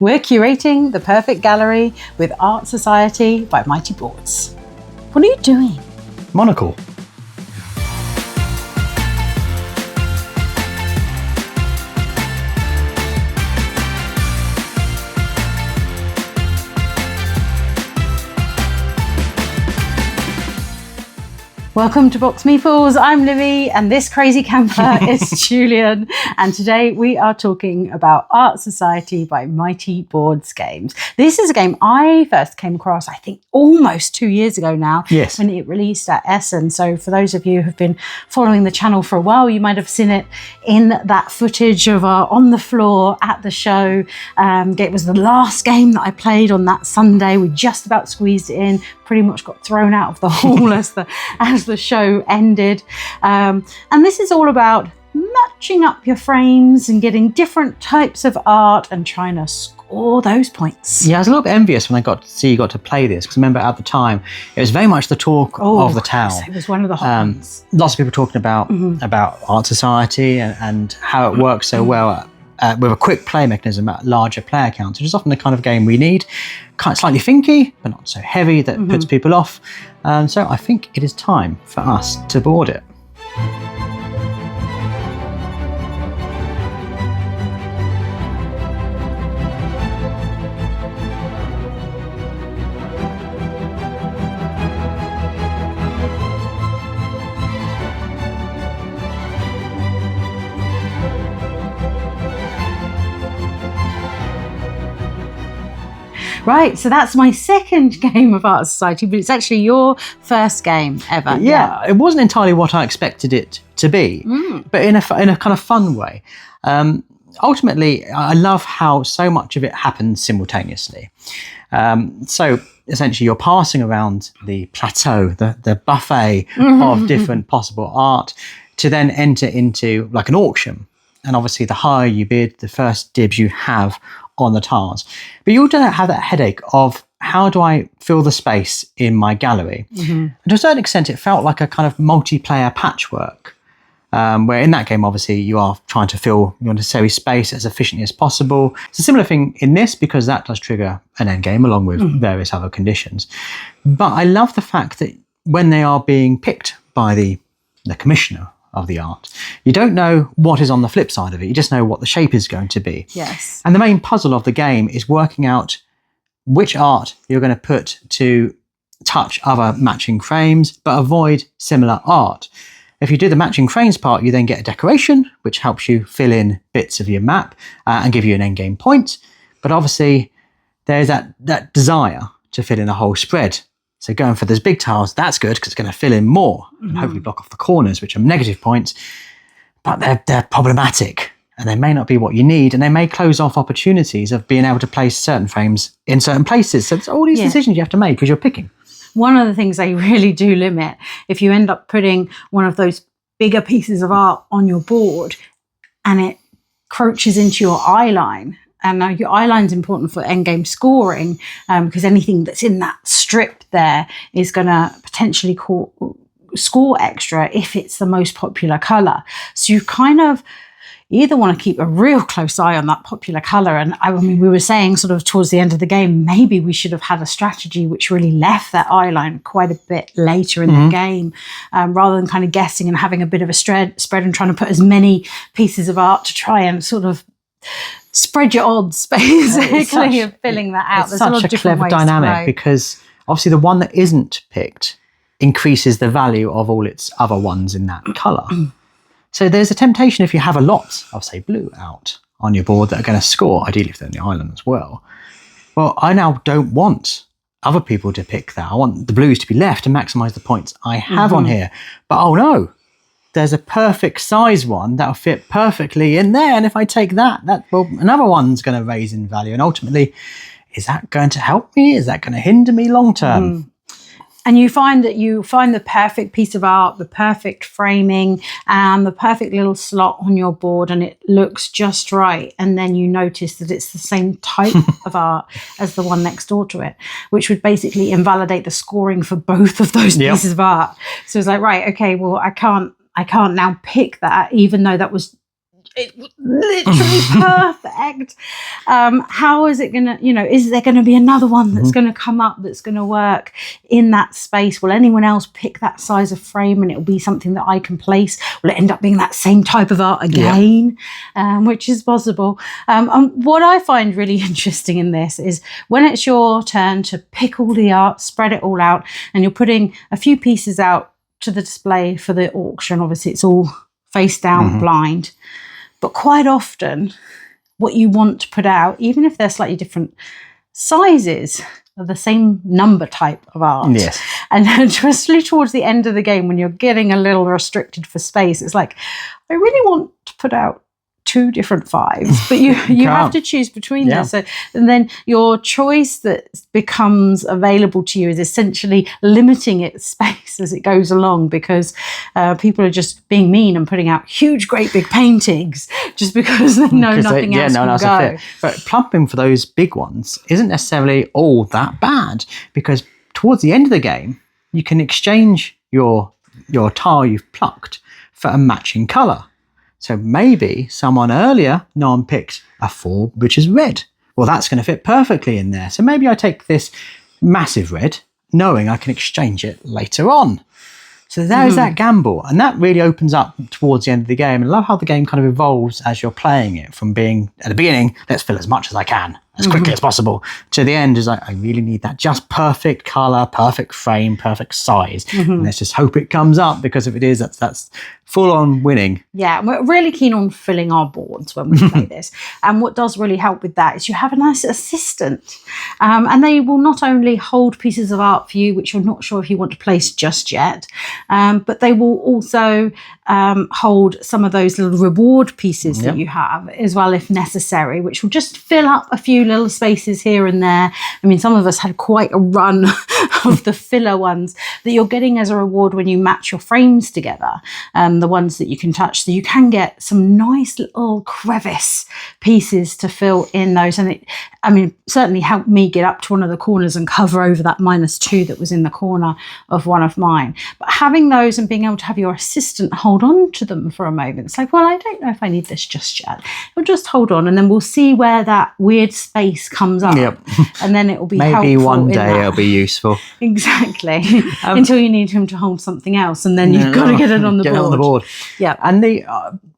We're curating the perfect gallery with Art Society by Mighty Boards. What are you doing? Monocle. Welcome to Boxed Meeples. I'm Libby and this crazy camper is Julian. And today we are talking about Art Society by Mighty Boards Games. This is a game I first came across, I think, almost 2 years ago now. Yes. When it released at Essen. So for those of you who've been following the channel for a while, you might have seen it in that footage of on the floor at the show. It was the last game that I played on that Sunday. We just about squeezed it in, pretty much got thrown out of the hall as the show ended. And this is all about matching up your frames and getting different types of art and trying to score those points. Yeah, I was a little bit envious when I got to see you got to play this, because I remember at the time it was very much the talk of the town. It was one of the hot ones. Lots of people talking about Art Society and how it works so well with a quick play mechanism at larger player counts, which is often the kind of game we need. Kind of slightly thinky, but not so heavy that puts people off. So I think it is time for us to board it. Right, so that's my second game of Art Society, but it's actually your first game ever. Yeah, it wasn't entirely what I expected it to be, but in a kind of fun way. Ultimately, I love how so much of it happens simultaneously. So essentially, you're passing around the plateau, the buffet of different possible art, to then enter into like an auction. And obviously, the higher you bid, the first dibs you have on the tiles. But you don't have that headache of how do I fill the space in my gallery? And to a certain extent, it felt like a kind of multiplayer patchwork, where in that game, obviously, you are trying to fill your necessary space as efficiently as possible. It's a similar thing in this, because that does trigger an end game along with various other conditions. But I love the fact that when they are being picked by the commissioner of the art, you don't know what is on the flip side of it. You just know what the shape is going to be. Yes. And the main puzzle of the game is working out which art you're going to put to touch other matching frames, but avoid similar art. If you do the matching frames part, you then get a decoration, which helps you fill in bits of your map and give you an endgame point. But obviously, there's that desire to fill in a whole spread. So going for those big tiles, that's good because it's going to fill in more and hopefully block off the corners, which are negative points, but they're problematic and they may not be what you need, and they may close off opportunities of being able to place certain frames in certain places. So it's all these decisions you have to make because you're picking. One of the things they really do limit, if you end up putting one of those bigger pieces of art on your board and it crouches into your eye line. And now your eye line is important for endgame scoring, because anything that's in that strip there is going to potentially score extra if it's the most popular colour. So you kind of either want to keep a real close eye on that popular colour. And I mean, we were saying sort of towards the end of the game, maybe we should have had a strategy which really left that eye line quite a bit later in the game, rather than kind of guessing and having a bit of a spread and trying to put as many pieces of art to try and sort of spread your odds, basically, of filling that out. It's such a clever dynamic, because obviously the one that isn't picked increases the value of all its other ones in that colour. So there's a temptation, if you have a lot of, say, blue out on your board that are going to score, ideally if they're on the island as well. Well, I now don't want other people to pick that. I want the blues to be left to maximise the points I have on here. But oh no, there's a perfect size one that'll fit perfectly in there. And if I take that, well, another one's going to raise in value. And ultimately, is that going to help me? Is that going to hinder me long term? And you find the perfect piece of art, the perfect framing, and the perfect little slot on your board, and it looks just right. And then you notice that it's the same type of art as the one next door to it, which would basically invalidate the scoring for both of those pieces of art. So it's like, right, okay, well, I can't now pick that, even though that was it was literally perfect. How is it going to, is there going to be another one that's going to come up that's going to work in that space? Will anyone else pick that size of frame and it'll be something that I can place? Will it end up being that same type of art again? Which is possible. What I find really interesting in this is when it's your turn to pick all the art, spread it all out, and you're putting a few pieces out to the display for the auction. Obviously, it's all face down, blind. But quite often, what you want to put out, even if they're slightly different sizes, are the same number type of art. Yes. And especially towards the end of the game, when you're getting a little restricted for space, it's like, I really want to put out 2 different 5s, but you have to choose between them. So, and then your choice that becomes available to you is essentially limiting its space as it goes along, because people are just being mean and putting out huge, great big paintings just because they know nothing else can go. But plumping for those big ones isn't necessarily all that bad, because towards the end of the game, you can exchange your tile you've plucked for a matching colour. So maybe someone earlier, no one picked a 4, which is red. Well, that's going to fit perfectly in there. So maybe I take this massive red, knowing I can exchange it later on. So there's that gamble. And that really opens up towards the end of the game. And I love how the game kind of evolves as you're playing it, from being, at the beginning, let's fill as much as I can, as quickly as possible, to the end is like, I really need that just perfect colour, perfect frame, perfect size. And let's just hope it comes up, because if it is, that's full on winning. Yeah, and we're really keen on filling our boards when we play this. And what does really help with that is you have a nice assistant. And they will not only hold pieces of art for you, which you're not sure if you want to place just yet, but they will also hold some of those little reward pieces that you have as well, if necessary, which will just fill up a few little spaces here and there. I mean, some of us had quite a run of the filler ones that you're getting as a reward when you match your frames together, the ones that you can touch. So you can get some nice little crevice pieces to fill in those. And it, certainly helped me get up to one of the corners and cover over that -2 that was in the corner of one of mine. But having those and being able to have your assistant hold on to them for a moment, it's like, well, I don't know if I need this just yet. We'll just hold on, and then we'll see where that weird space comes up. And then it will be maybe helpful one day it'll be useful. Exactly. Until you need him to hold something else, and then you've got to get it on the board. Get it on the board. Yeah. And the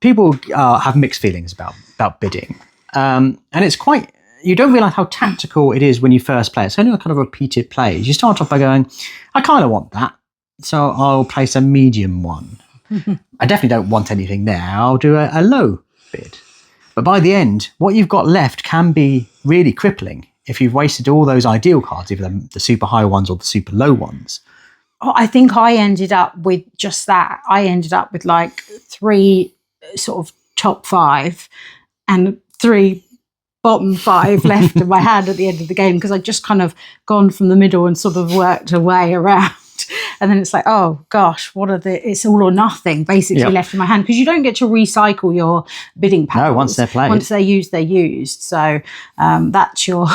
people have mixed feelings about bidding. And it's quite, you don't realise how tactical it is when you first play. It's only a kind of repeated plays. You start off by going, I kind of want that, so I'll place a medium one. I definitely don't want anything there. I'll do a low bid. But by the end, what you've got left can be really crippling if you've wasted all those ideal cards, either the super high ones or the super low ones. Oh, I think I ended up with just that. I ended up with like 3 sort of top 5 and 3 bottom 5 left in my hand at the end of the game, because I'd just kind of gone from the middle and sort of worked a way around. And then it's like, oh gosh, it's all or nothing basically left in my hand, because you don't get to recycle your bidding paddles. No, once they're played. Once they're used. So that's your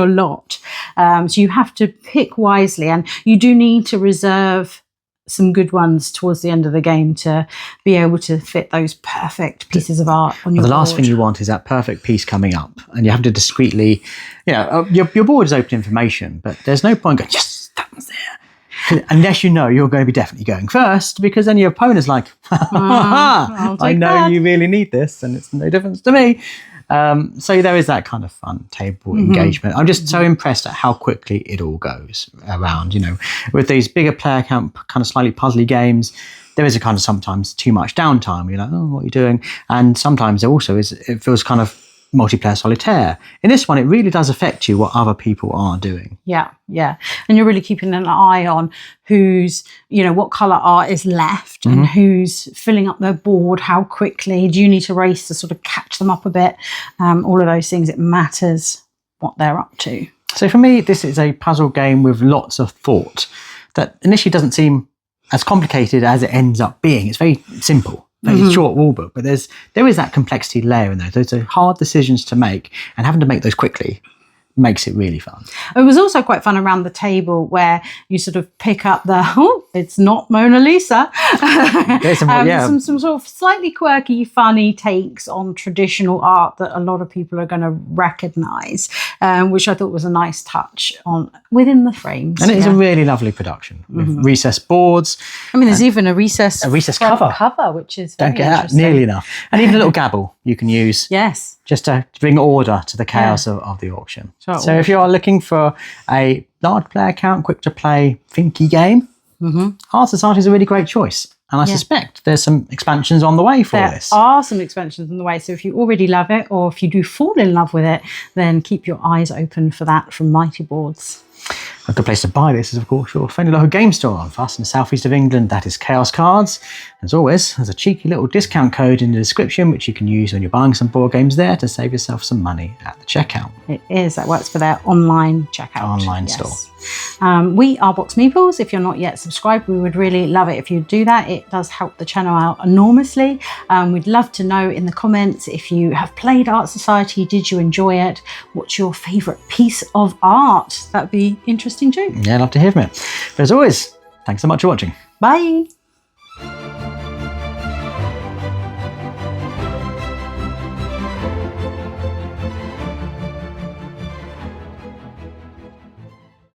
lot. So you have to pick wisely, and you do need to reserve some good ones towards the end of the game to be able to fit those perfect pieces of art on your board. The last thing you want is that perfect piece coming up, and you have to discreetly, your board is open information, but there's no point going, yes, that one's there. Unless you know you're going to be definitely going first, because then your opponent's like, I know you really need this, and it's no difference to me. So there is that kind of fun table engagement. I'm just so impressed at how quickly it all goes around. With these bigger player count, kind of slightly puzzly games, there is a kind of sometimes too much downtime. You're like, oh, what are you doing? And sometimes there also is, it feels kind of multiplayer solitaire. In this one, it really does affect you what other people are doing. Yeah. And you're really keeping an eye on who's, what colour art is left and who's filling up their board, how quickly. Do you need to race to sort of catch them up a bit? All of those things, it matters what they're up to. So for me, this is a puzzle game with lots of thought that initially doesn't seem as complicated as it ends up being. It's very simple. Very short rule book, but there is that complexity layer in there. Those are hard decisions to make, and having to make those quickly makes it really fun. It was also quite fun around the table where you sort of pick up It's not Mona Lisa. There's some, Some sort of slightly quirky, funny takes on traditional art that a lot of people are going to recognise, which I thought was a nice touch on within the frames. And it is a really lovely production with recessed boards. I mean, there's even a recessed cover, which is very don't get that interesting. nearly enough, and even a little gabble you can use. Yes. Just to bring order to the chaos of the auction. Sure. So if you are looking for a large player count, quick to play, thinky game, Art Society is a really great choice. And I suspect there's some expansions on the way for this. There are some expansions on the way. So if you already love it, or if you do fall in love with it, then keep your eyes open for that from Mighty Boards. A good place to buy this is, of course, your friendly local game store on Fast in the southeast of England. That is Chaos Cards. As always, there's a cheeky little discount code in the description, which you can use when you're buying some board games there to save yourself some money at the checkout. It is. That works for their online checkout. Online store. We are Boxed Meeples. If you're not yet subscribed, we would really love it if you do that. It does help the channel out enormously. We'd love to know in the comments if you have played Art Society. Did you enjoy it? What's your favourite piece of art? That'd be interesting too. Yeah, I'd love to hear from it. But as always, thanks so much for watching. Bye.